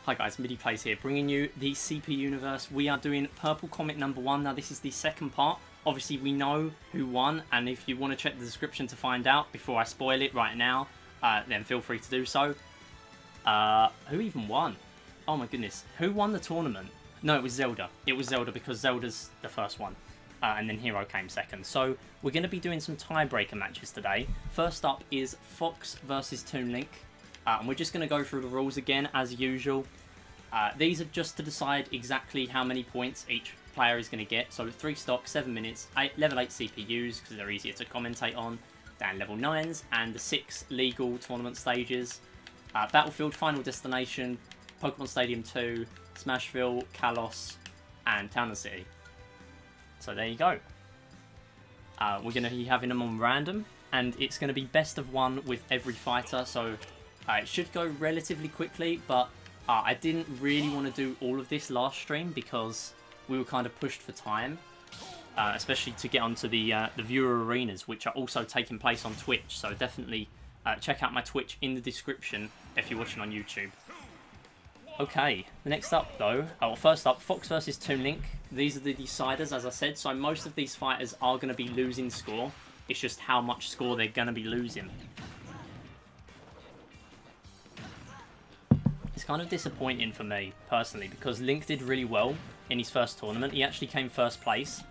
Hi guys, MIDI Plays here, bringing you the CPUniverse. We are doing Purple Comet number 1. Now this is the second part. Obviously we know who won, and if you want to check the description to find out before I spoil it right now, then feel free to do so. Who even won? Oh my goodness, who won the tournament? No, it was Zelda. It was Zelda because Zelda's the first one. And then Hero came second. So we're going to be doing some tiebreaker matches today. First up is Fox versus Toon Link. And we're just going to go through the rules again as usual. These are just to decide exactly how many points each player is going to get. So 3 stocks, 7 minutes, level 8 CPUs because they're easier to commentate on, then level 9s, and the 6 legal tournament stages. Battlefield, Final Destination, Pokemon Stadium 2, Smashville, Kalos, and Town and City. So there you go. We're going to be having them on random, and it's going to be best of 1 with every fighter, so it should go relatively quickly, but I didn't really want to do all of this last stream because we were kind of pushed for time, especially to get onto the viewer arenas, which are also taking place on Twitch, so definitely check out my Twitch in the description if you're watching on YouTube. Okay, next up though, first up, Fox versus Toon Link. These are the deciders, as I said, so most of these fighters are going to be losing score. It's just how much score they're going to be losing. It's kind of disappointing for me, personally, because Link did really well in his first tournament. He actually came first place,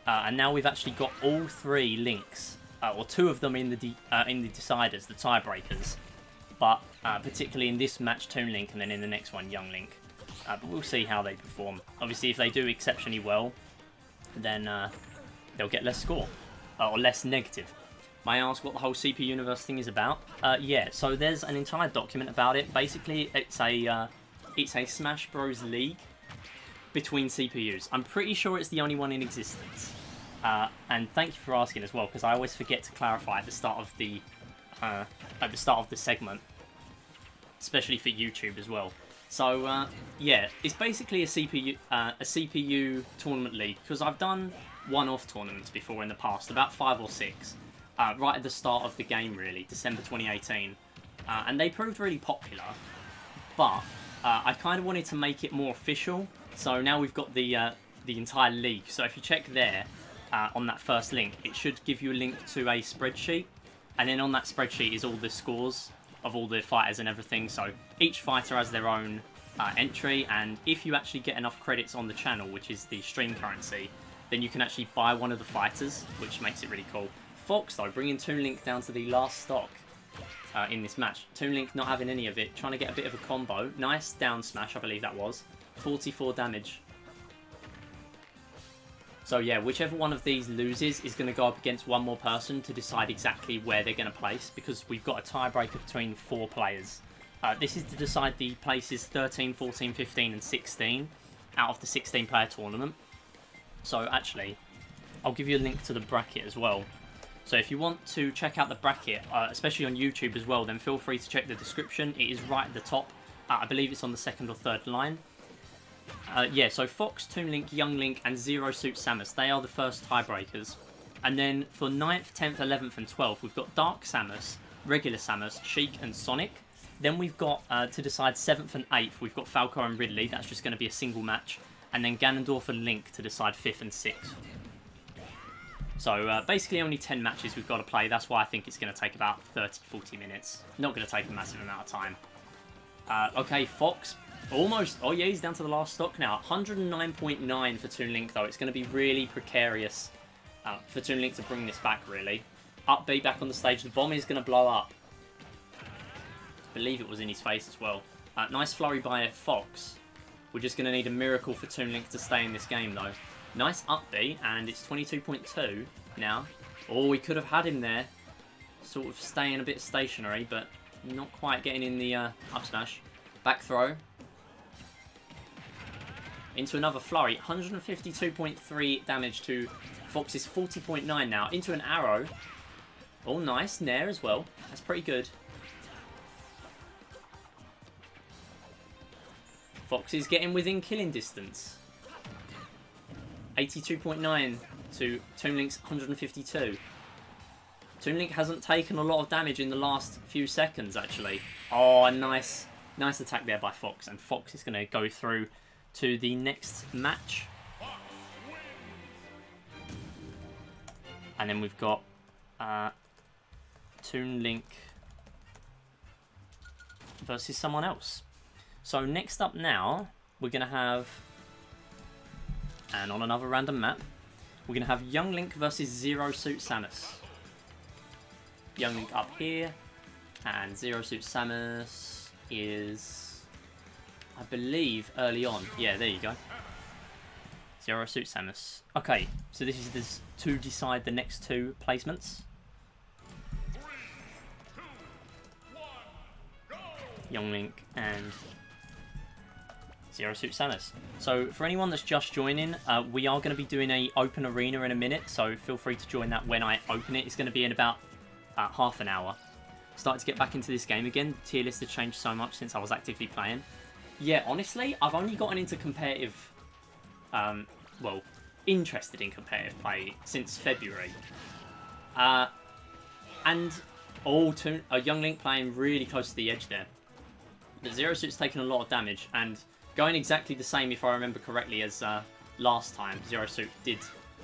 and now we've actually got all 3 Links, or 2 of them in the deciders, the tiebreakers. But particularly in this match, Toon Link, and then in the next one, Young Link. But we'll see how they perform. Obviously, if they do exceptionally well, then they'll get less score, or less negative. May I ask what the whole CPUniverse thing is about? Yeah, so there's an entire document about it. Basically, it's a Smash Bros. League between CPUs. I'm pretty sure it's the only one in existence. And thank you for asking as well, because I always forget to clarify at the start of the segment, especially for YouTube as well. So yeah, it's basically a CPU tournament league, because I've done one-off tournaments before in the past, about 5 or 6. Right at the start of the game, really, December 2018. And they proved really popular, but I kind of wanted to make it more official, so now we've got the entire league. So if you check there, on that first link, it should give you a link to a spreadsheet, and then on that spreadsheet is all the scores of all the fighters and everything, so each fighter has their own entry, and if you actually get enough credits on the channel, which is the stream currency, then you can actually buy one of the fighters, which makes it really cool. Fox, though, bringing Toon Link down to the last stock in this match. Toon Link not having any of it, trying to get a bit of a combo. Nice down smash, I believe that was. 44 damage. So yeah, whichever one of these loses is going to go up against one more person to decide exactly where they're going to place, because we've got a tiebreaker between 4 players. This is to decide the places 13, 14, 15 and 16 out of the 16-player tournament. So actually, I'll give you a link to the bracket as well. So if you want to check out the bracket, especially on YouTube as well, then feel free to check the description. It is right at the top. I believe it's on the 2nd or 3rd line. Yeah, so Fox, Toon Link, Young Link, and Zero Suit Samus, they are the first tiebreakers. And then for 9th, 10th, 11th, and 12th, we've got Dark Samus, Regular Samus, Sheik, and Sonic. Then we've got, to decide 7th and 8th, we've got Falco and Ridley. That's just going to be a single match. And then Ganondorf and Link to decide 5th and 6th. So basically only 10 matches we've got to play. That's why I think it's going to take about 30-40 minutes. Not going to take a massive amount of time. Okay, Fox, almost. Oh yeah, he's down to the last stock now. 109.9 for Toon Link, though. It's going to be really precarious for Toon Link to bring this back, really. Up B back on the stage. The bomb is going to blow up. I believe it was in his face as well. Nice flurry by Fox. We're just going to need a miracle for Toon Link to stay in this game, though. Nice up B, and it's 22.2 now. Oh, we could have had him there. Sort of staying a bit stationary, but not quite getting in the up smash. Back throw. Into another flurry. 152.3 damage to Fox's 40.9 now. Into an arrow. Oh, nice. Nair as well. That's pretty good. Fox is getting within killing distance. 82.9 to Toon Link's 152. Toon Link hasn't taken a lot of damage in the last few seconds, actually. Oh, a nice Nice attack there by Fox, and Fox is going to go through to the next match. And then we've got Toon Link versus someone else. So next up now, we're going to have, and on another random map, we're going to have Young Link versus Zero Suit Samus. Young Link up here, and Zero Suit Samus is, I believe, early on. Yeah, there you go. Zero Suit Samus. Okay, so this is this to decide the next two placements. 3, 2, 1, go! Young Link and Zero Suit Samus. So for anyone that's just joining, we are going to be doing a open arena in a minute, so feel free to join that when I open it. It's going to be in about half an hour. Started to get back into this game again. The tier list has changed so much since I was actively playing. Yeah, honestly, I've only gotten into competitive, well, interested in competitive play since February. And a Young Link playing really close to the edge there. But Zero Suit's taken a lot of damage, and going exactly the same, if I remember correctly, as last time, Zero Suit did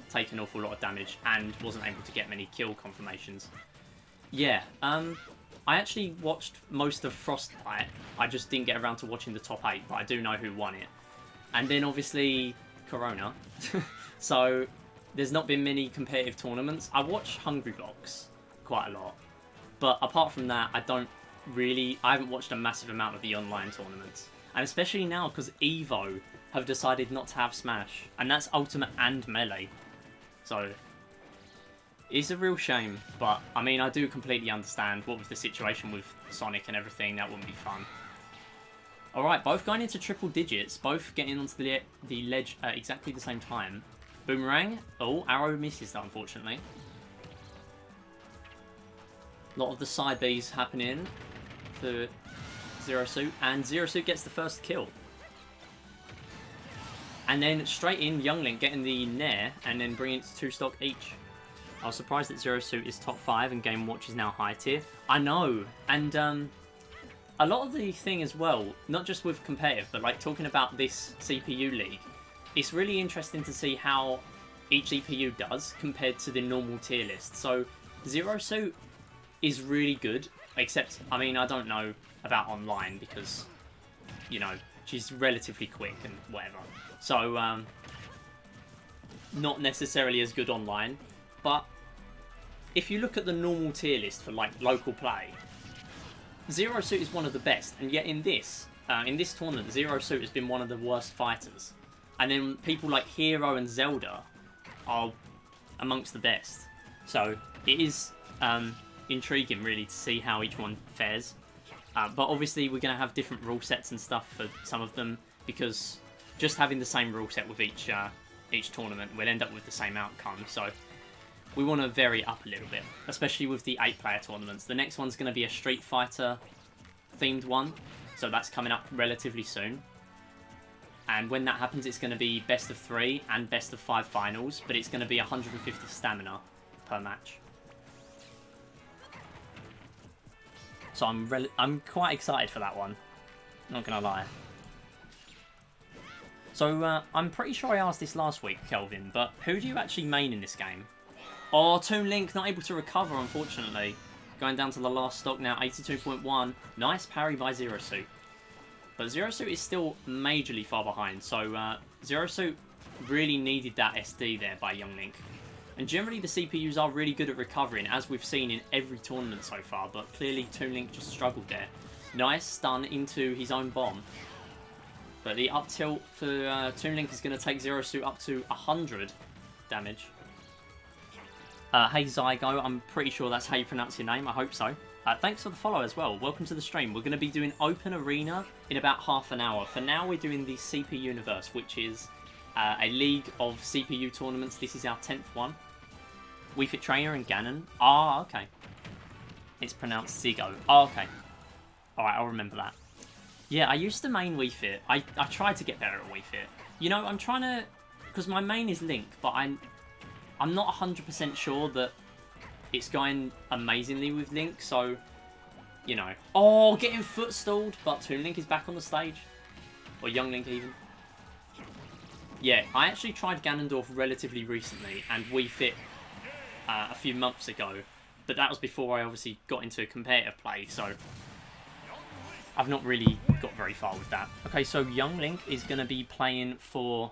take an awful lot of damage and wasn't able to get many kill confirmations. Yeah, I actually watched most of Frostbite. I just didn't get around to watching the top 8, but I do know who won it. And then obviously Corona. So there's not been many competitive tournaments. I watch Hungry Blocks quite a lot, but apart from that, I haven't watched a massive amount of the online tournaments. And especially now, because Evo have decided not to have Smash, and that's Ultimate and Melee. So it's a real shame, but I mean, I do completely understand what was the situation with Sonic and everything. That wouldn't be fun. Alright, both going into triple digits, both getting onto the ledge at exactly the same time. Boomerang. Oh, arrow misses that, unfortunately. A lot of the side Bs happening for Zero Suit, and Zero Suit gets the first kill. And then straight in, Young Link getting the Nair, and then bringing it to 2 stock each. I was surprised that Zero Suit is top 5 and Game Watch is now high tier. I know, and a lot of the thing as well, not just with competitive, but like talking about this CPU league, it's really interesting to see how each CPU does compared to the normal tier list. So Zero Suit is really good, except, I mean, I don't know about online because, you know, she's relatively quick and whatever. So, not necessarily as good online. But if you look at the normal tier list for like local play, Zero Suit is one of the best, and yet in this tournament, Zero Suit has been one of the worst fighters. And then people like Hero and Zelda are amongst the best. So it is intriguing really to see how each one fares. But obviously we're going to have different rule sets and stuff for some of them, because just having the same rule set with each tournament, we'll end up with the same outcome. So we want to vary up a little bit, especially with the 8-player tournaments. The next one's going to be a Street Fighter themed one, so that's coming up relatively soon. And when that happens, it's going to be best of 3 and best of 5 finals, but it's going to be 150 stamina per match. So I'm quite excited for that one, not going to lie. So I'm pretty sure I asked this last week, Kelvin, but who do you actually main in this game? Oh, Toon Link not able to recover, unfortunately. Going down to the last stock now, 82.1. Nice parry by Zero Suit. But Zero Suit is still majorly far behind, so Zero Suit really needed that SD there by Young Link. And generally the CPUs are really good at recovering, as we've seen in every tournament so far, but clearly Toon Link just struggled there. Nice stun into his own bomb. But the up tilt for Toon Link is going to take Zero Suit up to 100 damage. Hey Zygo, I'm pretty sure that's how you pronounce your name, I hope so. Thanks for the follow as well, welcome to the stream. We're going to be doing Open Arena in about half an hour. For now we're doing the CPUniverse, which is a league of CPU tournaments. This is our 10th one. Wii Fit Trainer and Ganon. Ah, okay. It's pronounced Zigo. Oh, okay. Alright, I'll remember that. Yeah, I used to main Wii Fit. I tried to get better at Wii Fit. You know, I'm trying to... Because my main is Link, but I'm not 100% sure that it's going amazingly with Link, so you know. Oh, getting foot stalled, but Toon Link is back on the stage. Or Young Link even. Yeah, I actually tried Ganondorf relatively recently and Wii Fit a few months ago. But that was before I obviously got into competitive play, so I've not really got very far with that. Okay, so Young Link is going to be playing for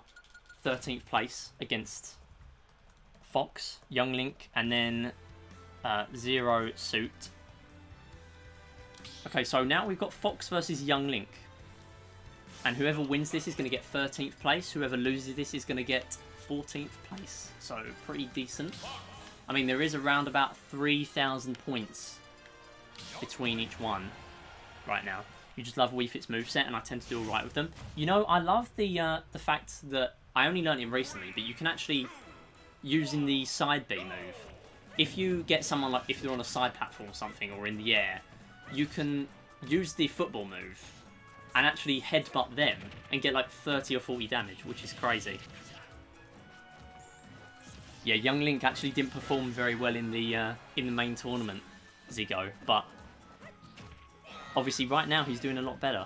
13th place against Fox, Young Link, and then Zero Suit. Okay, so now we've got Fox versus Young Link. And whoever wins this is going to get 13th place. Whoever loses this is going to get 14th place. So, pretty decent. I mean, there is around about 3,000 points between each one right now. You just love Wii Fit's moveset, and I tend to do alright with them. You know, I love the fact that I only learned it recently, but you can actually, using the side B move, if you get someone like, if they're on a side platform or something, or in the air, you can use the football move and actually headbutt them and get like 30 or 40 damage, which is crazy. Yeah, Young Link actually didn't perform very well in the main tournament, Zigo, but obviously right now he's doing a lot better.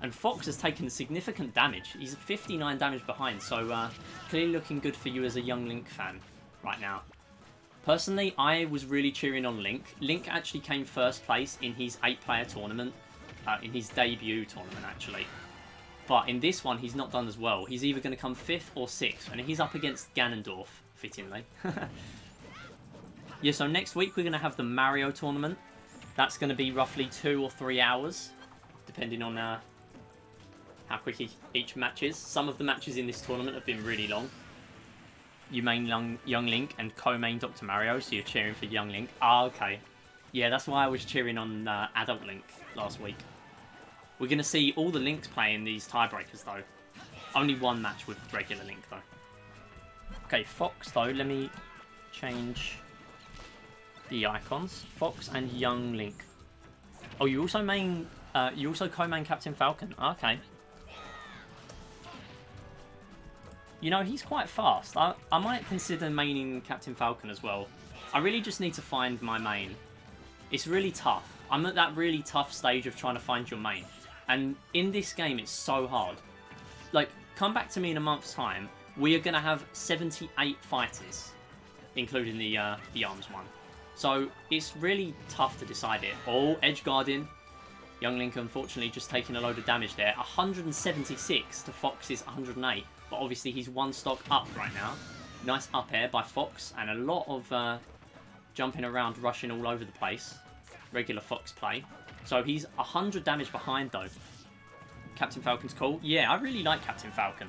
And Fox has taken significant damage. He's 59 damage behind, so clearly looking good for you as a Young Link fan right now. Personally, I was really cheering on Link. Link actually came first place in his 8-player tournament, in his debut tournament actually. But in this one, he's not done as well. He's either going to come 5th or 6th, and he's up against Ganondorf, fittingly. Yeah, so next week we're going to have the Mario tournament. That's going to be roughly 2 or 3 hours, depending on how quick each match is. Some of the matches in this tournament have been really long. You main Young Link and co-main Dr. Mario, so you're cheering for Young Link. Ah, okay. Yeah, that's why I was cheering on Adult Link last week. We're going to see all the Links playing these tiebreakers, though. Only one match with regular Link, though. Okay, Fox, though. Let me change the icons. Fox and Young Link. Oh, you also co-main Captain Falcon. Okay. You know, he's quite fast. I might consider maining Captain Falcon as well. I really just need to find my main. It's really tough. I'm at that really tough stage of trying to find your main. And in this game, it's so hard. Like, come back to me in a month's time. We are going to have 78 fighters, including the arms one. So, it's really tough to decide it. Oh, edge guarding. Young Link, unfortunately, just taking a load of damage there. 176 to Fox's 108. But obviously, he's one stock up right now. Nice up air by Fox. And a lot of jumping around, rushing all over the place. Regular Fox play. So he's 100 damage behind, though. Captain Falcon's cool. Yeah, I really like Captain Falcon.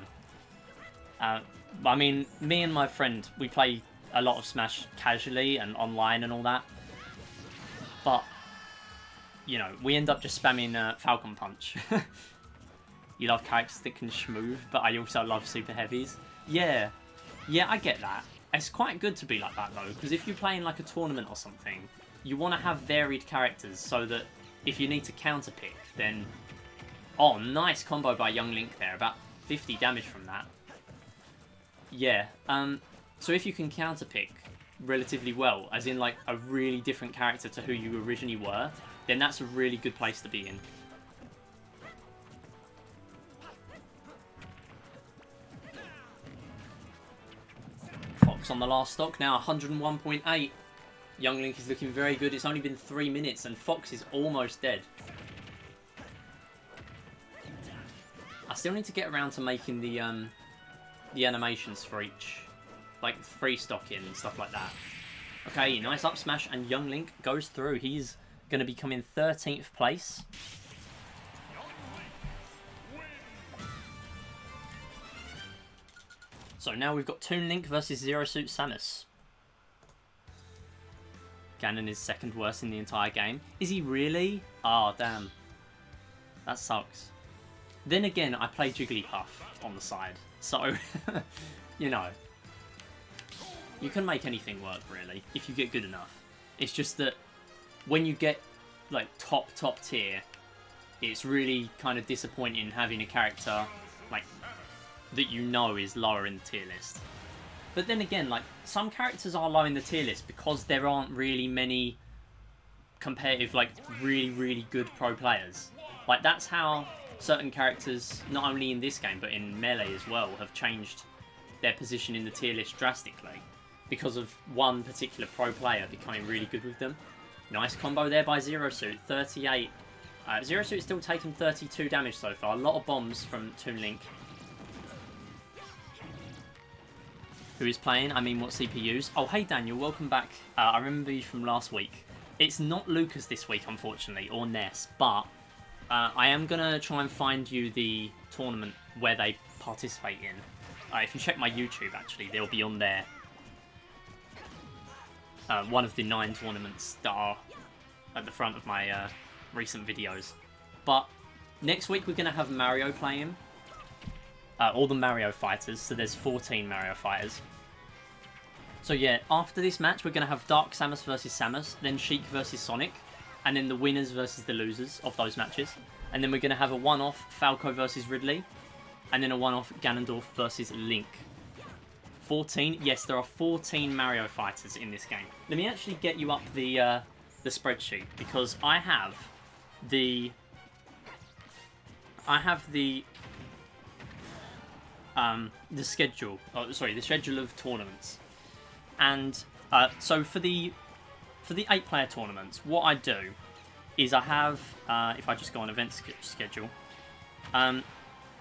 I mean, me and my friend, we play a lot of Smash casually and online and all that. But, you know, we end up just spamming Falcon Punch. You love characters that can schmoove, but I also love super heavies. Yeah, I get that. It's quite good to be like that, though, because if you're playing like a tournament or something, you want to have varied characters so that if you need to counter pick, then... Oh, nice combo by Young Link there, about 50 damage from that. Yeah, so if you can counter pick relatively well, as in like a really different character to who you originally were, then that's a really good place to be in. Fox on the last stock now, 101.8. Young Link is looking very good. It's only been 3 minutes and Fox is almost dead. I still need to get around to making the animations for each, like free stocking and stuff like that. Okay, nice up smash and Young Link goes through. He's going to be coming 13th place. So now we've got Toon Link versus Zero Suit Samus. Ganon is second worst in the entire game. Is he really? Oh, damn. That sucks. Then again, I play Jigglypuff on the side. So, you know. You can make anything work, really, if you get good enough. It's just that when you get, like, top tier, it's really kind of disappointing having a character, like, that you know is lower in the tier list. But then again, like, some characters are low in the tier list because there aren't really many competitive, like, really, really good pro players. Like, that's how certain characters, not only in this game, but in Melee as well, have changed their position in the tier list drastically because of one particular pro player becoming really good with them. Nice combo there by Zero Suit, 38. Zero Suit is still taking 32 damage so far. A lot of bombs from Toon Link. Who is playing? I mean, what CPUs? Oh, hey Daniel, welcome back. I remember you from last week. It's not Lucas this week, unfortunately, or Ness, but I am going to try and find you the tournament where they participate in. If you check my YouTube, actually, they'll be on there. One of the 9 tournaments that are at the front of my recent videos. But next week we're going to have Mario playing. All the Mario fighters, so there's 14 Mario fighters. So yeah, after this match we're going to have Dark Samus versus Samus, then Sheik versus Sonic, and then the winners versus the losers of those matches. And then we're going to have a one-off Falco versus Ridley, and then a one-off Ganondorf versus Link. 14? Yes, there are 14 Mario fighters in this game. Let me actually get you up the spreadsheet, because I have the schedule. Oh, sorry, the schedule of tournaments. And so for the 8-player tournaments, what I do is I have, if I just go on event schedule,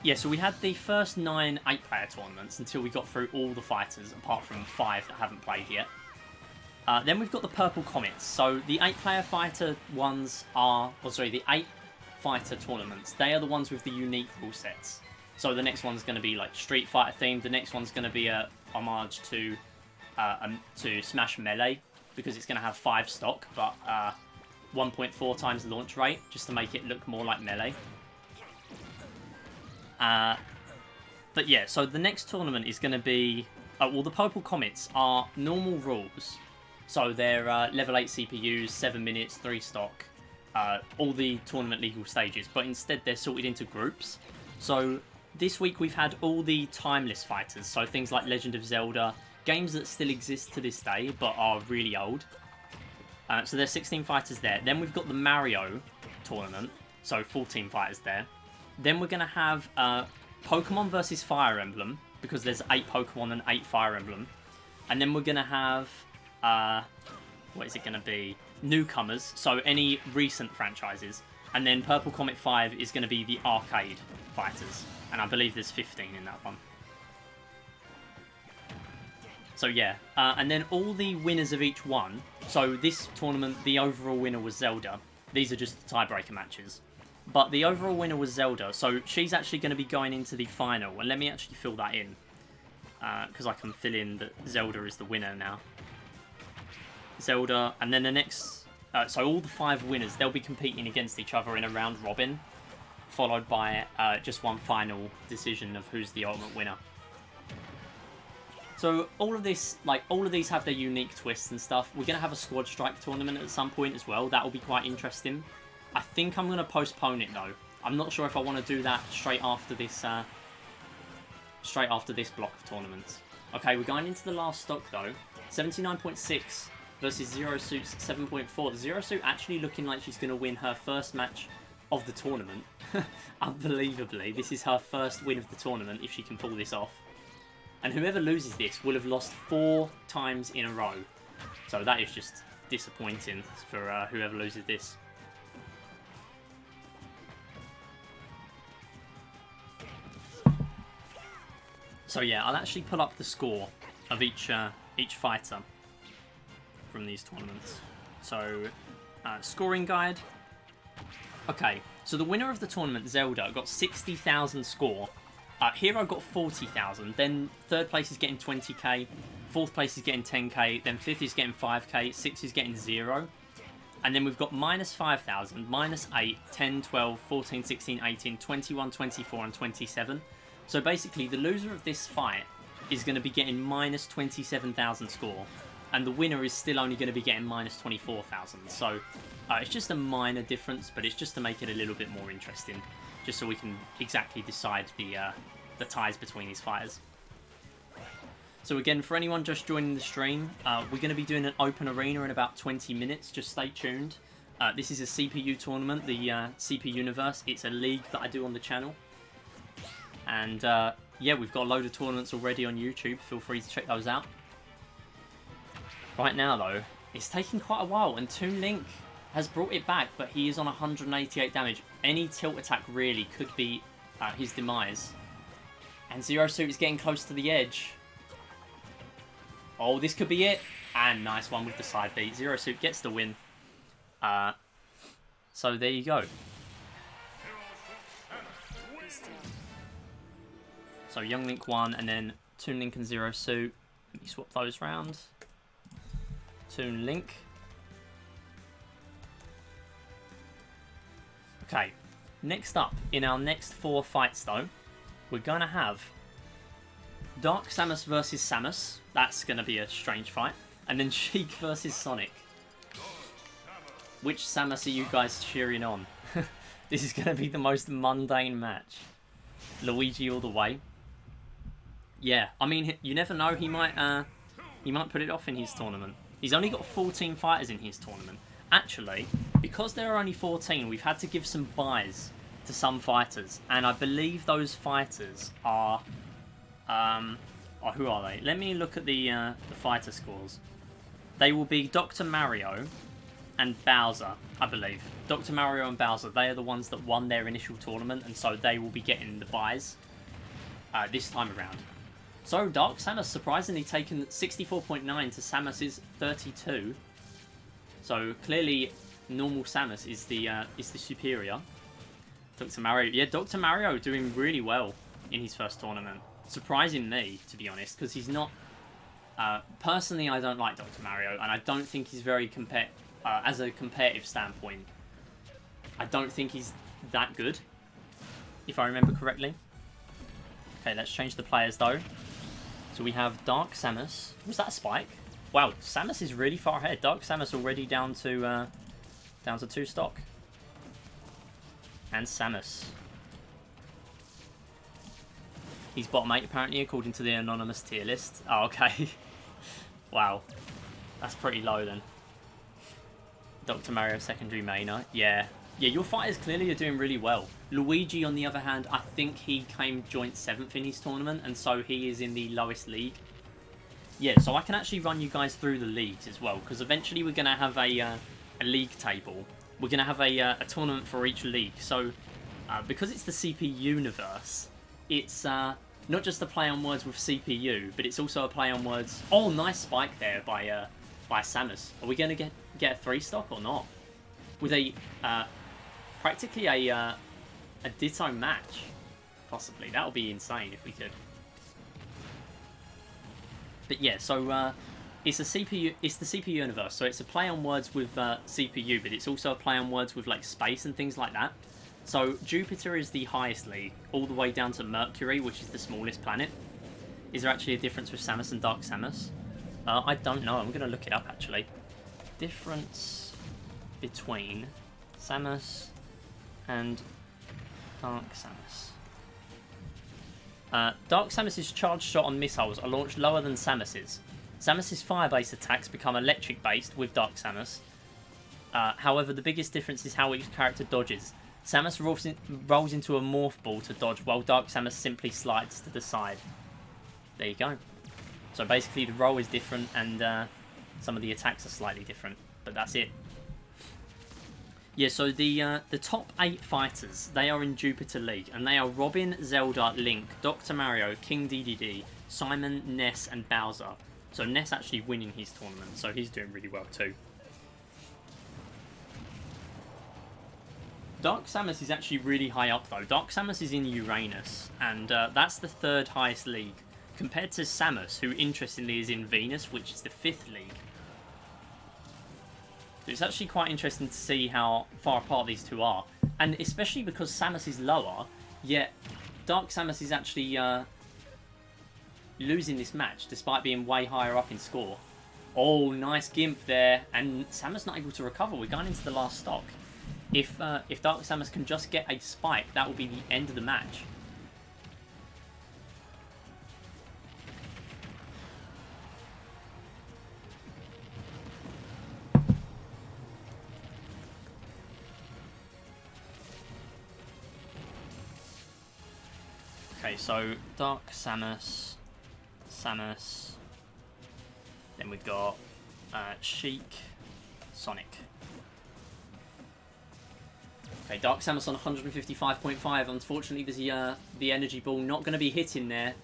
yeah, so we had the first 9 8-player tournaments until we got through all the fighters, apart from 5 that haven't played yet. Then we've got the purple comets. So the 8-player fighter ones are, the 8 fighter tournaments, they are the ones with the unique rule sets. So the next one's going to be like Street Fighter themed. The next one's going to be a homage to Smash Melee, because it's going to have 5 stock, but 1.4 times the launch rate, just to make it look more like Melee. But yeah, so the next tournament is going to be... well, the Purple Comets are normal rules. So they're level 8 CPUs, 7 minutes, 3 stock, all the tournament legal stages. But instead they're sorted into groups. So this week we've had all the timeless fighters. So things like Legend of Zelda, games that still exist to this day but are really old. So there's 16 fighters there. Then we've got the Mario tournament, so 14 fighters there. Then we're going to have Pokemon versus Fire Emblem, because there's 8 Pokemon and 8 Fire Emblem. And then we're going to have, what is it going to be? Newcomers, so any recent franchises. And then Purple Comet 5 is going to be the arcade fighters. And I believe there's 15 in that one. So yeah, and then all the winners of each one. So this tournament, the overall winner was Zelda. These are just the tiebreaker matches. But the overall winner was Zelda, so she's actually going to be going into the final. And let me actually fill that in, because I can fill in that Zelda is the winner now. Zelda, and then the next... so all the 5 winners, they'll be competing against each other in a round robin, followed by just one final decision of who's the ultimate winner. So all of this, like, all of these have their unique twists and stuff. We're going to have a Squad Strike tournament at some point as well. That will be quite interesting. I think I'm going to postpone it though. I'm not sure if I want to do that straight after this block of tournaments. Okay, we're going into the last stock though. 79.6 versus Zero Suit's 7.4. Zero Suit actually looking like she's going to win her first match of the tournament. Unbelievably, this is her first win of the tournament if she can pull this off. And whoever loses this will have lost 4 times in a row. So that is just disappointing for whoever loses this. So yeah, I'll actually pull up the score of each fighter from these tournaments. So, scoring guide. Okay, so the winner of the tournament, Zelda, got 60,000 score. Hero got 40,000. Then third place is getting 20k. Fourth place is getting 10k. Then fifth is getting 5k. 6th is getting 0. And then we've got minus 5,000, minus 8, 10, 12, 14, 16, 18, 21, 24, and 27. So basically, the loser of this fight is going to be getting minus 27,000 score, and the winner is still only going to be getting minus 24,000. So it's just a minor difference, but it's just to make it a little bit more interesting, just so we can exactly decide the ties between these fighters. So again, for anyone just joining the stream, we're going to be doing an open arena in about 20 minutes. Just stay tuned. This is a CPU tournament, the CPUniverse. It's a league that I do on the channel. And yeah, we've got a load of tournaments already on YouTube. Feel free to check those out. Right now, though, it's taking quite a while, and Toon Link has brought it back, but he is on 188 damage. Any tilt attack really could be his demise. And Zero Suit is getting close to the edge. Oh, this could be it. And nice one with the side beat. Zero Suit gets the win. So there you go. So Young Link won, and then Toon Link and Zero Suit. Let me swap those round. Toon Link. Okay, next up, in our next 4 fights though, we're going to have Dark Samus versus Samus. That's going to be a strange fight. And then Sheik versus Sonic. Which Samus are you guys cheering on? This is going to be the most mundane match. Luigi all the way. Yeah, I mean, you never know. He might put it off in his tournament. He's only got 14 fighters in his tournament. Actually, because there are only 14, we've had to give some buys to some fighters, and I believe those fighters are, who are they? Let me look at the fighter scores. They will be Dr. Mario and Bowser, I believe. Dr. Mario and Bowser, they are the ones that won their initial tournament, and so they will be getting the buys this time around. So Dark Samus surprisingly taken 64.9 to Samus's 32. So clearly, normal Samus is the superior. Dr. Mario, yeah, Dr. Mario doing really well in his first tournament, surprising me, to be honest, because he's not. Personally, I don't like Dr. Mario, and I don't think he's very as a competitive standpoint. I don't think he's that good, if I remember correctly. Okay, let's change the players though. So we have Dark Samus. Was that a spike? Wow, Samus is really far ahead. Dark Samus already down to 2 stock. And Samus. He's bottom 8 apparently, according to the anonymous tier list. Oh, okay. Wow. That's pretty low then. Dr. Mario secondary mainer. Yeah. Yeah, your fighters clearly are doing really well. Luigi, on the other hand, I think he came joint 7th in his tournament, and so he is in the lowest league. Yeah, so I can actually run you guys through the leagues as well, because eventually we're going to have a league table. We're going to have a tournament for each league. So, because it's the CPUniverse, it's not just a play on words with CPU, but it's also a play on words... Oh, nice spike there by Samus. Are we going to get a 3 stock or not? With a practically a ditto match, possibly. That would be insane if we could. But yeah, so it's the CPUniverse, so it's a play on words with CPU, but it's also a play on words with like space and things like that. So Jupiter is the highest league, all the way down to Mercury, which is the smallest planet. Is there actually a difference with Samus and Dark Samus? I don't know. I'm going to look it up actually. Difference between Samus and Dark Samus. Dark Samus's charged shot on missiles are launched lower than Samus's. Samus's fire-based attacks become electric-based with Dark Samus. However, the biggest difference is how each character dodges. Samus rolls into a morph ball to dodge, while Dark Samus simply slides to the side. There you go. So basically the roll is different, and some of the attacks are slightly different, but that's it. Yeah, so the top 8 fighters, they are in Jupiter League, and they are Robin, Zelda, Link, Dr. Mario, King Dedede, Simon, Ness, and Bowser. So Ness actually winning his tournament, so he's doing really well too. Dark Samus is actually really high up though. Dark Samus is in Uranus, and that's the 3rd highest league, compared to Samus, who interestingly is in Venus, which is the 5th league. So it's actually quite interesting to see how far apart these two are, and especially because Samus is lower, yet Dark Samus is actually losing this match despite being way higher up in score. Oh, nice gimp there, and Samus not able to recover. We're going into the last stock. If Dark Samus can just get a spike, that will be the end of the match. Okay, so Dark Samus, Samus. Then we've got Sheik, Sonic. Okay, Dark Samus on 155.5. Unfortunately, there's the energy ball not going to be hitting there.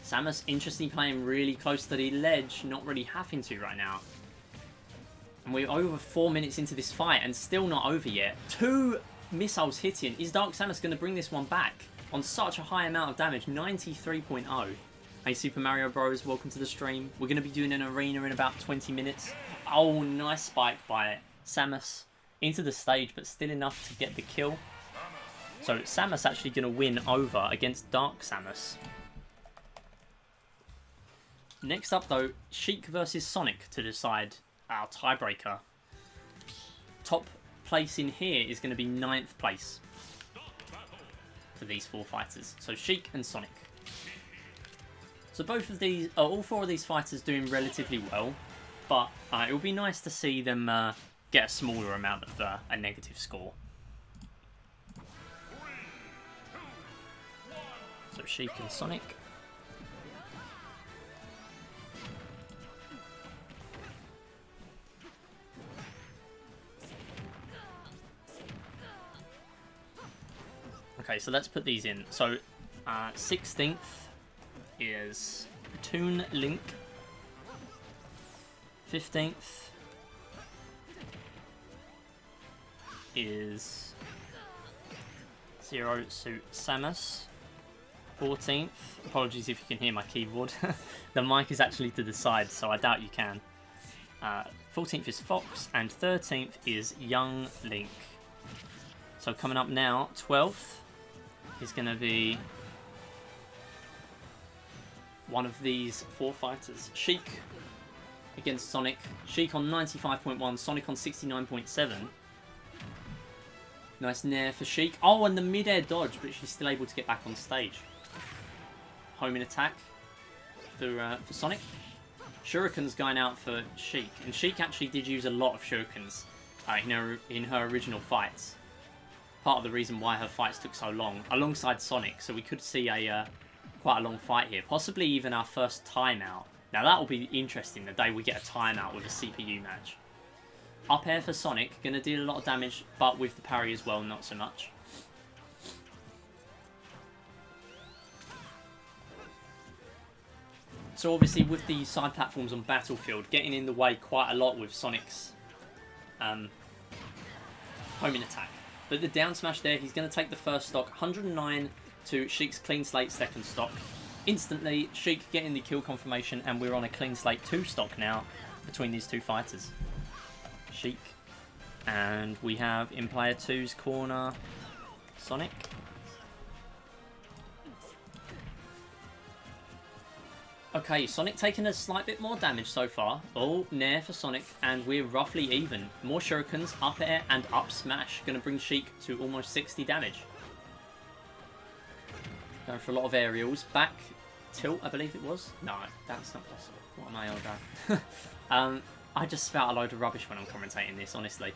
Samus, interestingly, playing really close to the ledge, not really having to right now. And we're over 4 minutes into this fight and still not over yet. 2 missiles hitting. Is Dark Samus going to bring this one back on such a high amount of damage? 93.0. Hey, Super Mario Bros, welcome to the stream. We're going to be doing an arena in about 20 minutes. Oh, nice spike by Samus. Into the stage, but still enough to get the kill. So Samus actually going to win over against Dark Samus. Next up, though, Sheik versus Sonic to decide our tiebreaker. Top place in here is going to be 9th place for these 4 fighters. So Sheik and Sonic. So both of these, all 4 of these fighters doing relatively well, but it would be nice to see them get a smaller amount of a negative score. So Sheik and Sonic. Okay, so let's put these in. So 16th is Toon Link. 15th is Zero Suit Samus. 14th, apologies if you can hear my keyboard. The mic is actually to the side, so I doubt you can. 14th is Fox, and 13th is Young Link. So coming up now, 12th is going to be one of these 4 fighters. Sheik against Sonic. Sheik on 95.1, Sonic on 69.7. Nice nair for Sheik. Oh, and the mid-air dodge, but she's still able to get back on stage. Homing attack for Sonic. Shuriken's going out for Sheik, and Sheik actually did use a lot of Shurikens in her original fights. Part of the reason why her fights took so long, alongside Sonic, so we could see quite a long fight here, possibly even our first timeout. Now that will be interesting, the day we get a timeout with a CPU match. Up air for Sonic, going to deal a lot of damage, but with the parry as well, not so much. So obviously with the side platforms on Battlefield, getting in the way quite a lot with Sonic's homing attack. But the down smash there, he's going to take the first stock, 109 to Sheik's clean slate second stock. Instantly, Sheik getting the kill confirmation, and we're on a clean slate 2 stock now between these 2 fighters. Sheik, and we have in player 2's corner, Sonic. Okay, Sonic taking a slight bit more damage so far. Oh, nair for Sonic, and we're roughly even. More shurikens, up air and up smash. Going to bring Sheik to almost 60 damage. Going for a lot of aerials. Back tilt, I believe it was. No, that's not possible. What am I on about? I just spout a load of rubbish when I'm commentating this, honestly.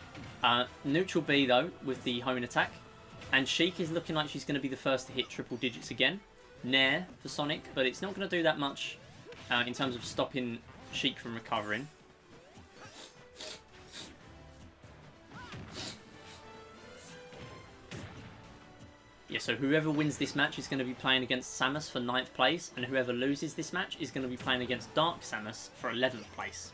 Neutral B, though, with the homing attack. And Sheik is looking like she's going to be the first to hit triple digits again. Nair for Sonic, but it's not going to do that much in terms of stopping Sheik from recovering. Yeah, so whoever wins this match is going to be playing against Samus for 9th place, and whoever loses this match is going to be playing against Dark Samus for 11th place.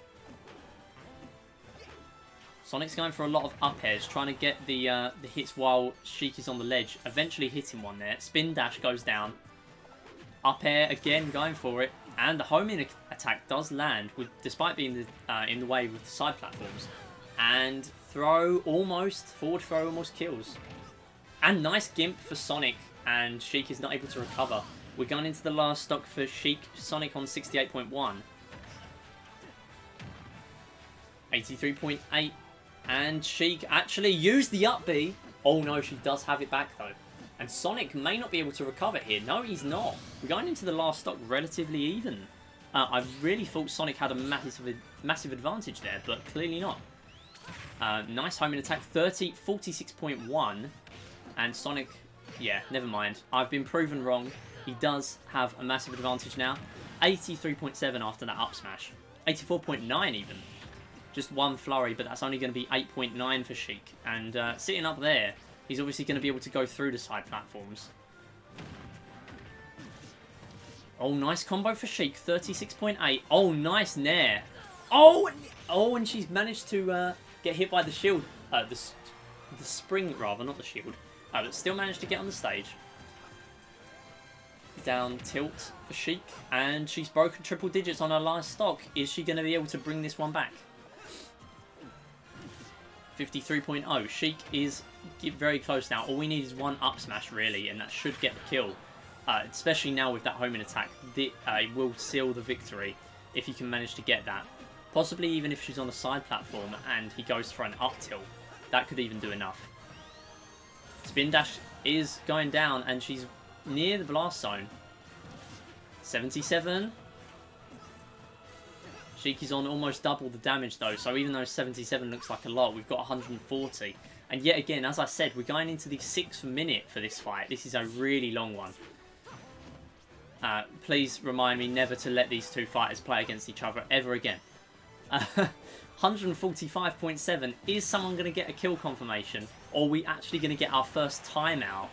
Sonic's going for a lot of up airs, trying to get the hits while Sheik is on the ledge, eventually hitting one there. Spin dash goes down. Up air again, going for it. And the homing attack does land, despite being in the way with the side platforms. And throw almost, forward throw almost kills. And nice gimp for Sonic, and Sheik is not able to recover. We're going into the last stock for Sheik, Sonic on 68.1. 83.8. And Sheik actually used the up B. Oh no, she does have it back though. And Sonic may not be able to recover here. No, he's not. We're going into the last stock relatively even. I really thought Sonic had a massive advantage there, but clearly not. Nice homing attack, 46.1. And Sonic, yeah, never mind. I've been proven wrong. he does have a massive advantage now. 83.7 after that up smash. 84.9 even. Just one flurry, but that's only going to be 8.9 for Sheik. And sitting up there, he's obviously going to be able to go through the side platforms. Oh, nice combo for Sheik. 36.8. Oh, nice nair. Oh, and she's managed to get hit by the shield. The spring, rather, not the shield. But still managed to get on the stage. Down tilt for Sheik. And she's broken triple digits on her last stock. Is she going to be able to bring this one back? 53.0. Sheik is very close now. All we need is one up smash, really, and that should get the kill. Especially now with that homing attack. It will seal the victory if you can manage to get that. Possibly even if she's on a side platform and he goes for an up tilt. That could even do enough. Spin dash is going down and she's near the blast zone. 77. Sheik is on almost double the damage though, so even though 77 looks like a lot, we've got 140. And yet again, as I said, we're going into the 6th minute for this fight. This is a really long one. Please remind me never to let these two fighters play against each other ever again. 145.7. Is someone going to get a kill confirmation? Or are we actually going to get our first timeout?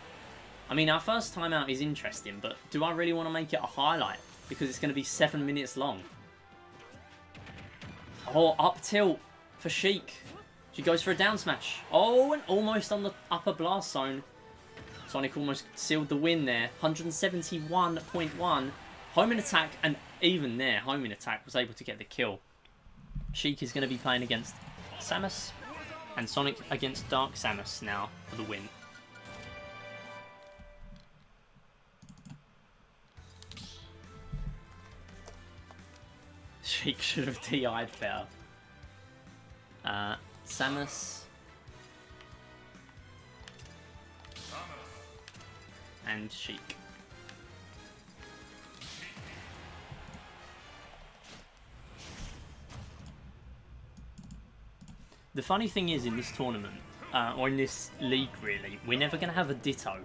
I mean, our first timeout is interesting, but do I really want to make it a highlight? Because it's going to be 7 minutes long. Oh, up tilt for Sheik. She goes for a down smash. Oh, and almost on the upper blast zone. Sonic almost sealed the win there. 171.1. Homing attack, and even there, homing attack was able to get the kill. Sheik is going to be playing against Samus, and Sonic against Dark Samus now for the win. Sheik should have DI'd better. Samus. And Sheik. The funny thing is, in this tournament, or in this league really, we're never going to have a Ditto.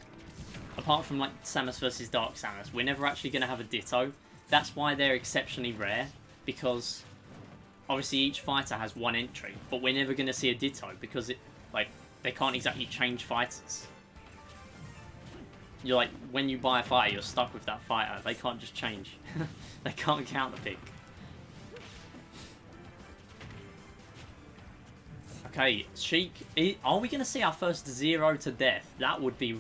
Apart from like Samus versus Dark Samus, we're never actually going to have a Ditto. That's why they're exceptionally rare, because obviously each fighter has one entry, but we're never going to see a Ditto because they can't exactly change fighters. You're like, when you buy a fighter, you're stuck with that fighter. They can't just change. They can't counterpick. Okay, Sheik. Are we going to see our first 0 to death? That would be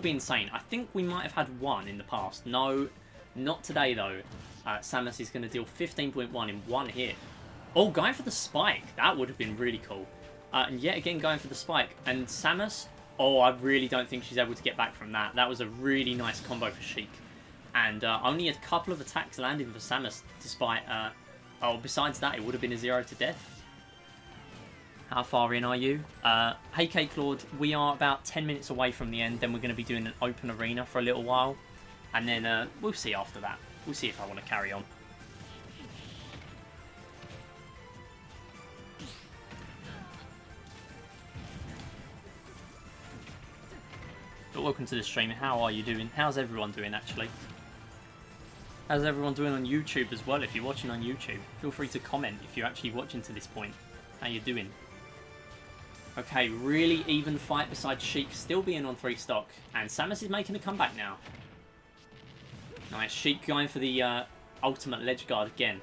insane. I think we might have had one in the past. No, not today though. Samus is going to deal 15.1 in one hit. Oh, going for the spike. That would have been really cool. And yet again, going for the spike. And Samus, oh, I really don't think she's able to get back from that. That was a really nice combo for Sheik. And only a couple of attacks landing for Samus, despite... besides that, it would have been a 0 to death. How far in are you? Hey, K Claude, we are about 10 minutes away from the end. Then we're going to be doing an open arena for a little while. And then we'll see after that. We'll see if I want to carry on. But welcome to the stream. How are you doing? How's everyone doing, actually? How's everyone doing on YouTube as well? If you're watching on YouTube, feel free to comment if you're actually watching to this point. How you doing? Okay, really even fight beside Sheik still being on 3 stock. And Samus is making a comeback now. Nice, Sheik going for the ultimate ledge guard again.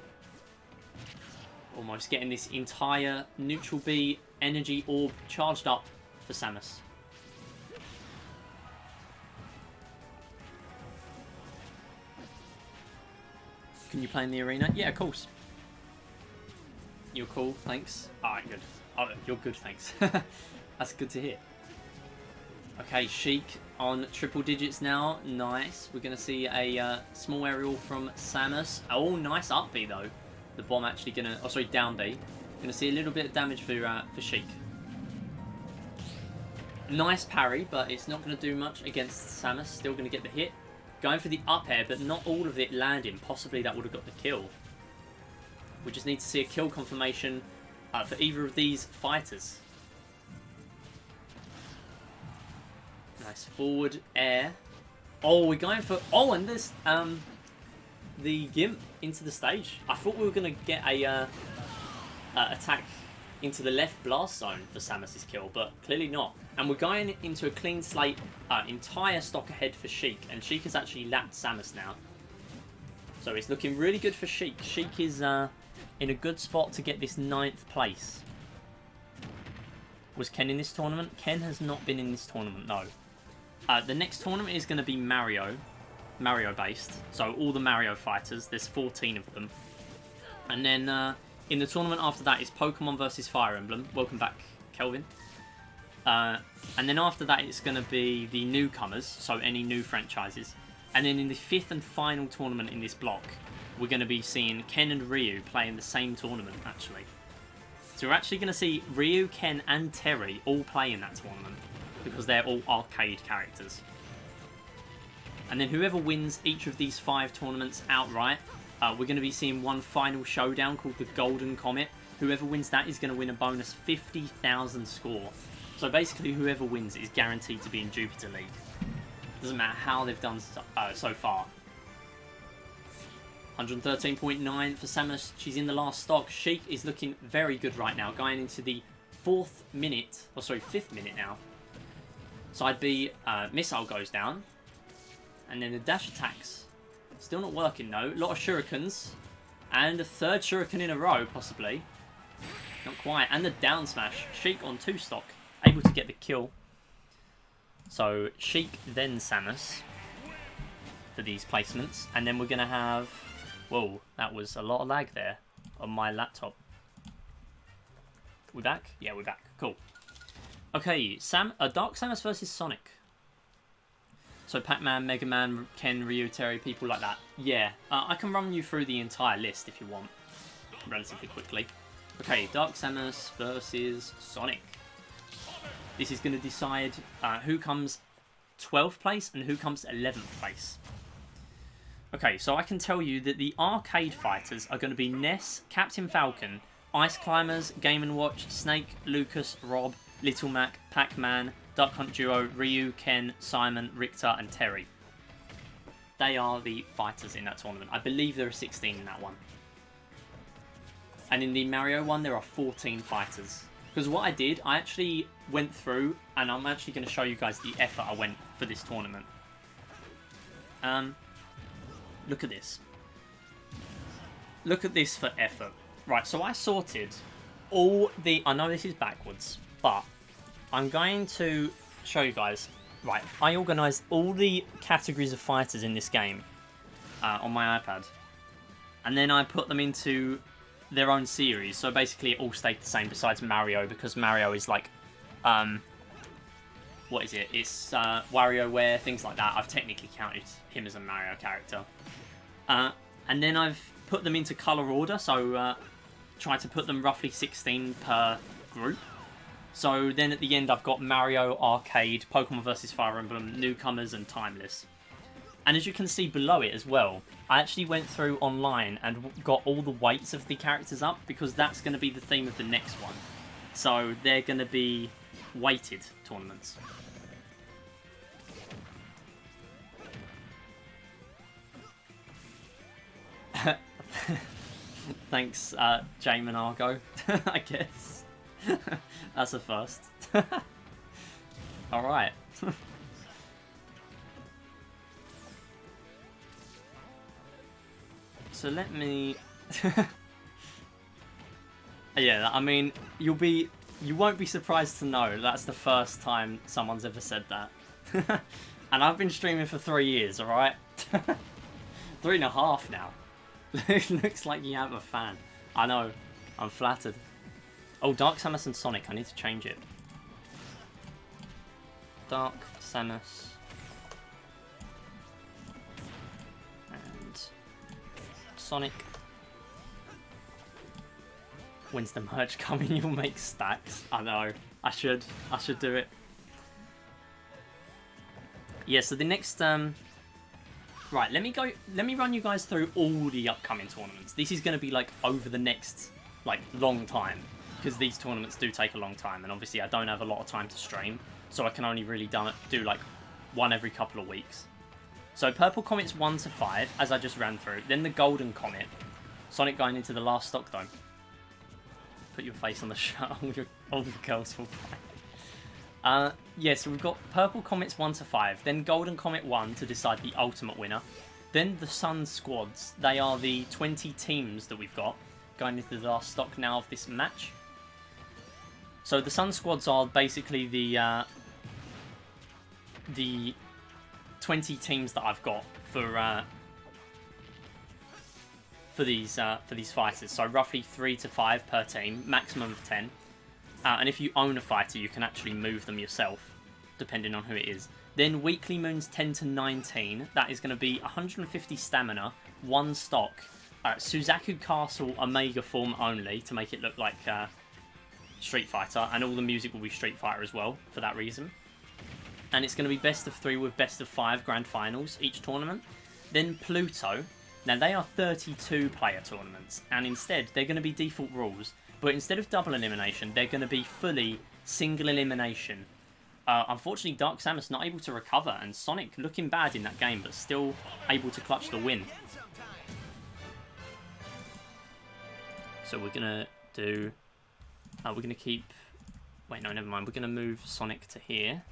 Almost getting this entire neutral B energy orb charged up for Samus. Can you play in the arena? Yeah, of course. You're cool, thanks. Alright, good. Oh, you're good, thanks. That's good to hear. Okay, Sheik on triple digits now. Nice. We're going to see a small aerial from Samus. Oh, nice up B, though. The bomb actually going to... Oh, sorry, down B. Going to see a little bit of damage for Sheik. Nice parry, but it's not going to do much against Samus. Still going to get the hit. Going for the up air, but not all of it landing. Possibly that would have got the kill. We just need to see a kill confirmation for either of these fighters. Nice forward air. Oh, we're going for... Oh, and there's the Gimp into the stage. I thought we were going to get a attack into the left blast zone for Samus's kill, but clearly not. And we're going into a clean slate, entire stock ahead for Sheik, and Sheik has actually lapped Samus now. So it's looking really good for Sheik. Sheik is in a good spot to get this 9th place. Was Ken in this tournament? Ken has not been in this tournament, no. The next tournament is going to be Mario based. So all the Mario fighters, there's 14 of them. And then in the tournament after that is Pokemon versus Fire Emblem. Welcome back, Kelvin. And then after that it's going to be the newcomers, so any new franchises. And then in the 5th and final tournament in this block, we're going to be seeing Ken and Ryu play in the same tournament, actually. So we're actually going to see Ryu, Ken and Terry all play in that tournament, because they're all arcade characters. And then whoever wins each of these 5 tournaments outright, we're going to be seeing one final showdown called the Golden Comet. Whoever wins that is going to win a bonus 50,000 score. So basically whoever wins is guaranteed to be in Jupiter League. Doesn't matter how they've done so far. 113.9 for Samus. She's in the last stock. Sheik is looking very good right now, going into the 5th minute now. Side B, missile goes down. And then the dash attacks. Still not working though. A lot of shurikens. And a 3rd shuriken in a row, possibly. Not quite. And the down smash. Sheik on 2 stock. Able to get the kill. So, Sheik, then Samus. For these placements. And then we're going to have... Whoa, that was a lot of lag there. On my laptop. We back? Yeah, we're back. Cool. Okay, Dark Samus versus Sonic. So Pac-Man, Mega Man, Ken, Ryu, Terry, people like that. Yeah, I can run you through the entire list if you want. Relatively quickly. Okay, Dark Samus versus Sonic. This is going to decide who comes 12th place and who comes 11th place. Okay, so I can tell you that the arcade fighters are going to be Ness, Captain Falcon, Ice Climbers, Game & Watch, Snake, Lucas, Rob, Little Mac, Pac-Man, Duck Hunt Duo, Ryu, Ken, Simon, Richter and Terry. They are the fighters in that tournament. I believe there are 16 in that one. And in the Mario one, there are 14 fighters. Because what I did, I actually went through, and I'm actually going to show you guys the effort I went for this tournament. Look at this. Look at this for effort. Right, so I sorted all the... I know this is backwards, but I'm going to show you guys. Right, I organised all the categories of fighters in this game on my iPad. And then I put them into their own series. So basically it all stayed the same besides Mario, because Mario is like... what is it? It's WarioWare, things like that. I've technically counted him as a Mario character. And then I've put them into colour order, so try to put them roughly 16 per group. So then at the end I've got Mario, Arcade, Pokemon vs Fire Emblem, Newcomers and Timeless. And as you can see below it as well, I actually went through online and got all the weights of the characters up, because that's going to be the theme of the next one. So they're going to be weighted tournaments. Thanks, Jamin Argo, I guess. That's a first. Alright. So let me... yeah, I mean, you won't be surprised to know that's the first time someone's ever said that. And I've been streaming for 3 years, alright? 3.5 now. Looks like you have a fan. I know. I'm flattered. Oh, Dark Samus and Sonic. I need to change it. Dark Samus. And Sonic. When's the merch coming? You'll make stacks. I know. I should do it. Yeah, so the next... Right, let me run you guys through all the upcoming tournaments. This is going to be like over the next like long time, because these tournaments do take a long time, and obviously I don't have a lot of time to stream, so I can only really do like one every couple of weeks. So Purple Comet's 1 to 5, as I just ran through. Then the Golden Comet. Sonic going into the last stock though. Put your face on the shirt. All the girls will play. Yeah, so we've got Purple Comet's 1 to 5. Then Golden Comet 1 to decide the ultimate winner. Then the Sun Squads. They are the 20 teams that we've got going into the last stock now of this match. So the Sun Squads are basically the 20 teams that I've got for these fighters. So roughly 3 to 5 per team, maximum of 10. And if you own a fighter, you can actually move them yourself, depending on who it is. Then Weekly Moons 10 to 19. That is going to be 150 stamina, 1 stock, Suzaku Castle Omega form only to make it look like Street Fighter, and all the music will be Street Fighter as well for that reason. And it's going to be best of 3 with best of 5 grand finals each tournament. Then Pluto. Now they are 32 player tournaments, and instead they're going to be default rules, but instead of double elimination, they're going to be fully single elimination. Unfortunately, Dark Samus not able to recover, and Sonic looking bad in that game, but still able to clutch the win. So we're going to do... we're going to keep... Wait, no, never mind. We're going to move Sonic to here.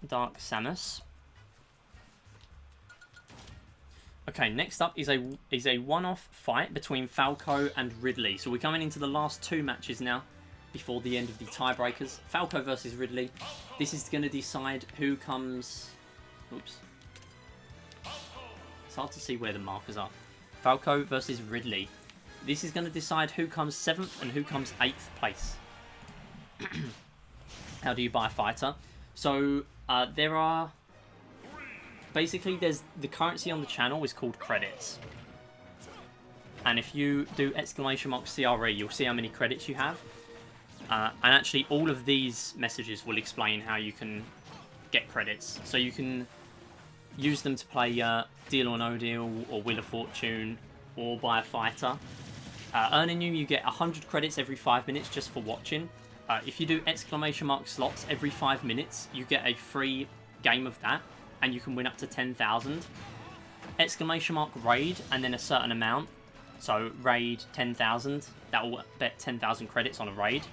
Dark Samus. Okay, next up is a one-off fight between Falco and Ridley. So we're coming into the last 2 matches now before the end of the tiebreakers. Falco versus Ridley. This is going to decide who comes... Oops. It's hard to see where the markers are. Falco versus Ridley. This is going to decide who comes 7th and who comes 8th place. How do you buy a fighter? So there are... Basically, there's the currency on the channel is called credits. And if you do !CRE, you'll see how many credits you have. And actually, all of these messages will explain how you can get credits. So you can use them to play Deal or No Deal, or Wheel of Fortune, or buy a fighter. Earning you get 100 credits every 5 minutes just for watching. If you do ! slots every 5 minutes, you get a free game of that, and you can win up to 10,000. ! raid, and then a certain amount. So raid 10,000, that will bet 10,000 credits on a raid.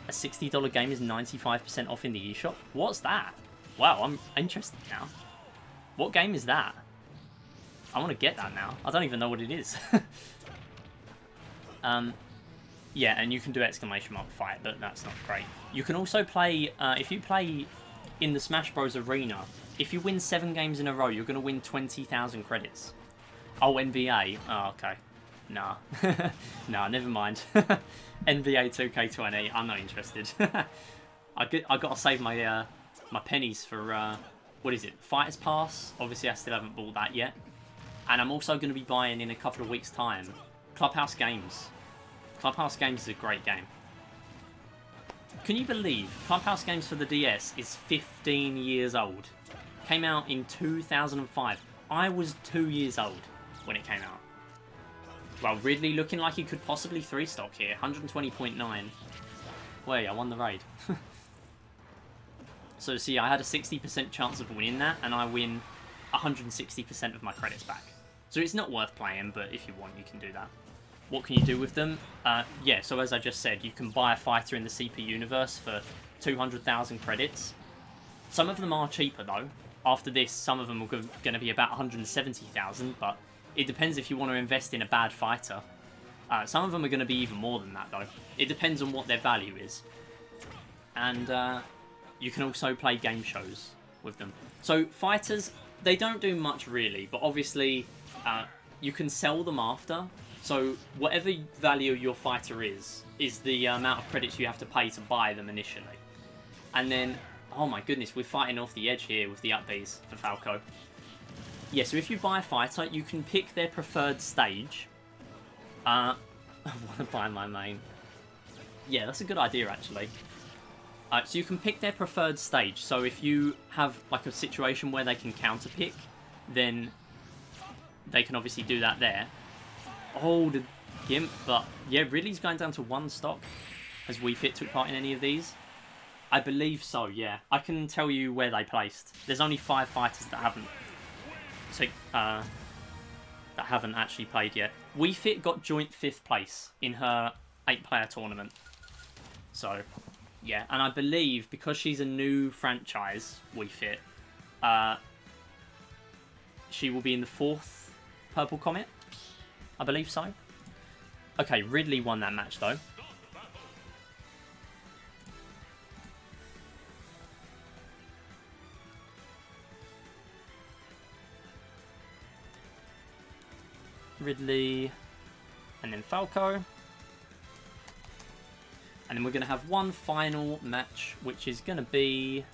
A $60 game is 95% off in the eShop. What's that? Wow, I'm interested now. What game is that? I want to get that now. I don't even know what it is. Yeah, and you can do ! fight, but that's not great. You can also play, if you play in the Smash Bros. Arena, if you win 7 games in a row, you're going to win 20,000 credits. Oh, NBA. Oh, okay. Nah. Nah, never mind. NBA 2K20, I'm not interested. I got to save my my pennies for, what is it, Fighters Pass? Obviously, I still haven't bought that yet. And I'm also going to be buying, in a couple of weeks' time, Clubhouse Games. Clubhouse Games is a great game. Can you believe Clubhouse Games for the DS is 15 years old? Came out in 2005. I was 2 years old when it came out. Well, Ridley looking like he could possibly 3-stock here. 120.9. Wait, I won the raid. So see, I had a 60% chance of winning that, and I win 160% of my credits back. So it's not worth playing, but if you want, you can do that. What can you do with them? Yeah, so as I just said, you can buy a fighter in the CPUniverse for 200,000 credits. Some of them are cheaper, though. After this, some of them are going to be about 170,000, but it depends if you want to invest in a bad fighter. Some of them are going to be even more than that, though. It depends on what their value is. And you can also play game shows with them. So fighters, they don't do much really, but obviously you can sell them after. So whatever value your fighter is the amount of credits you have to pay to buy them initially. And then, oh my goodness, we're fighting off the edge here with the up Bs for Falco. Yeah, so if you buy a fighter, you can pick their preferred stage. I want to buy my main. Yeah, that's a good idea, actually. So you can pick their preferred stage. So if you have like a situation where they can counter-pick, then they can obviously do that there. Oh, the Gimp, but yeah, Ridley's going down to 1 stock. Has Wii Fit took part in any of these? I believe so, yeah. I can tell you where they placed. There's only 5 fighters that haven't actually played yet. Wii Fit got joint 5th place in her 8-player tournament. So, yeah. And I believe because she's a new franchise, Wii Fit, she will be in the 4th Purple Comet. I believe so. Okay, Ridley won that match though. Ridley, and then Falco. And then we're going to have one final match, which is going to be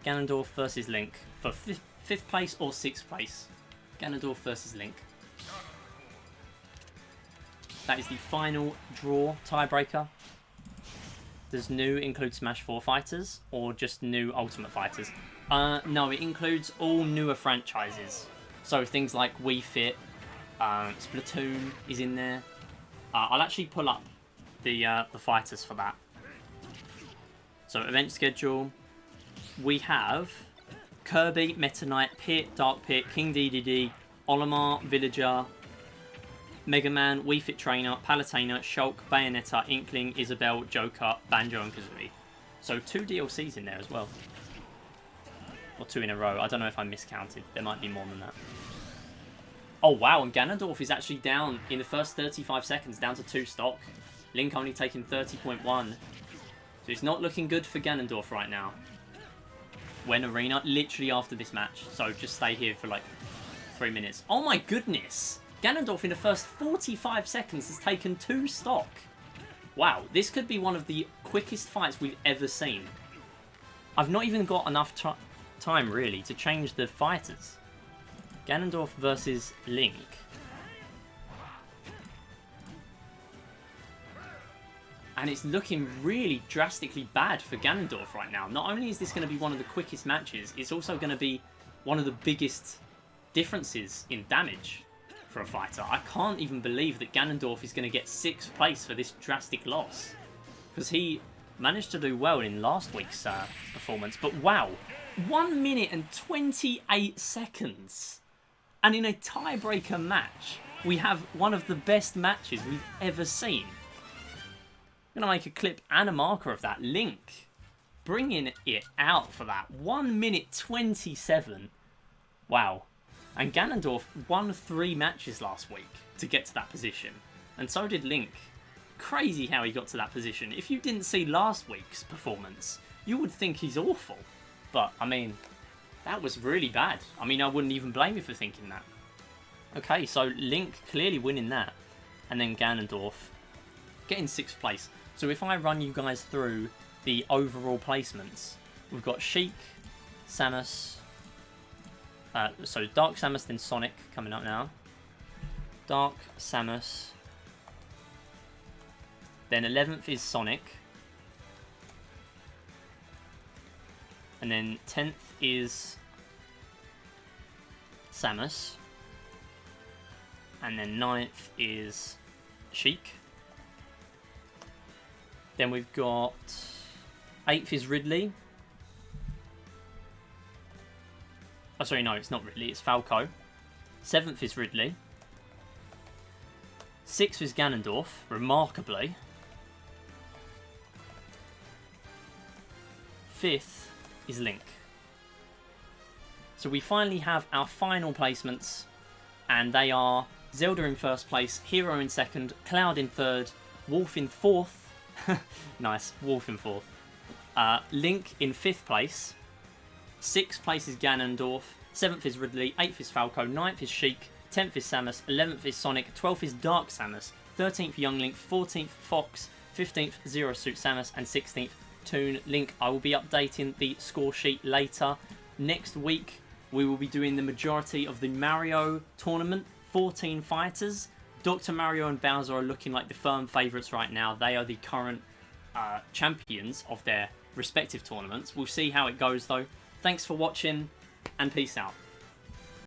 Ganondorf versus Link for 5th place or 6th place. Ganondorf versus Link. That is the final draw tiebreaker. Does new include Smash 4 fighters or just new Ultimate fighters? No, it includes all newer franchises. So things like Wii Fit, Splatoon is in there. I'll actually pull up the fighters for that. So event schedule, we have Kirby, Meta Knight, Pit, Dark Pit, King Dedede, Olimar, Villager, Mega Man, Wii Fit Trainer, Palutena, Shulk, Bayonetta, Inkling, Isabelle, Joker, Banjo and Kazooie. So 2 DLCs in there as well. Or 2 in a row. I don't know if I miscounted. There might be more than that. Oh, wow. And Ganondorf is actually down in the first 35 seconds, down to 2 stock. Link only taking 30.1. So it's not looking good for Ganondorf right now. When Arena, literally after this match. So just stay here for like 3 minutes. Oh my goodness. Ganondorf in the first 45 seconds has taken 2 stock. Wow. This could be one of the quickest fights we've ever seen. I've not even got enough time really to change the fighters. Ganondorf versus Link. And it's looking really drastically bad for Ganondorf right now. Not only is this going to be one of the quickest matches, it's also going to be one of the biggest differences in damage for a fighter. I can't even believe that Ganondorf is going to get 6th place for this drastic loss. Because he managed to do well in last week's performance. But wow, 1 minute and 28 seconds. And in a tiebreaker match, we have one of the best matches we've ever seen. I'm going to make a clip and a marker of that. Link bringing it out for that. 1 minute 27. Wow. And Ganondorf won 3 matches last week to get to that position. And so did Link. Crazy how he got to that position. If you didn't see last week's performance, you would think he's awful. But, I mean, that was really bad. I mean, I wouldn't even blame you for thinking that. Okay, so Link clearly winning that. And then Ganondorf getting 6th place. So if I run you guys through the overall placements, we've got Sheik, Samus, so Dark Samus, then Sonic coming up now. Dark Samus. Then 11th is Sonic. And then 10th is Samus. And then 9th is Sheik. Then we've got 8th is Ridley. Oh, sorry, no, it's not Ridley, it's Falco. 7th is Ridley. 6th is Ganondorf, remarkably. 5th is Link. So we finally have our final placements, and they are Zelda in 1st place, Hero in 2nd, Cloud in 3rd, Wolf in 4th. Nice, Wolf in 4th. Link in 5th place. 6th place is Ganondorf. 7th is Ridley. 8th is Falco. 9th is Sheik. 10th is Samus. 11th is Sonic. 12th is Dark Samus. 13th Young Link. 14th Fox. 15th Zero Suit Samus. And 16th Toon Link. I will be updating the score sheet later. Next week we will be doing the majority of the Mario tournament. 14 fighters. Dr. Mario and Bowser are looking like the firm favourites right now. They are the current champions of their respective tournaments. We'll see how it goes though. Thanks for watching and peace out.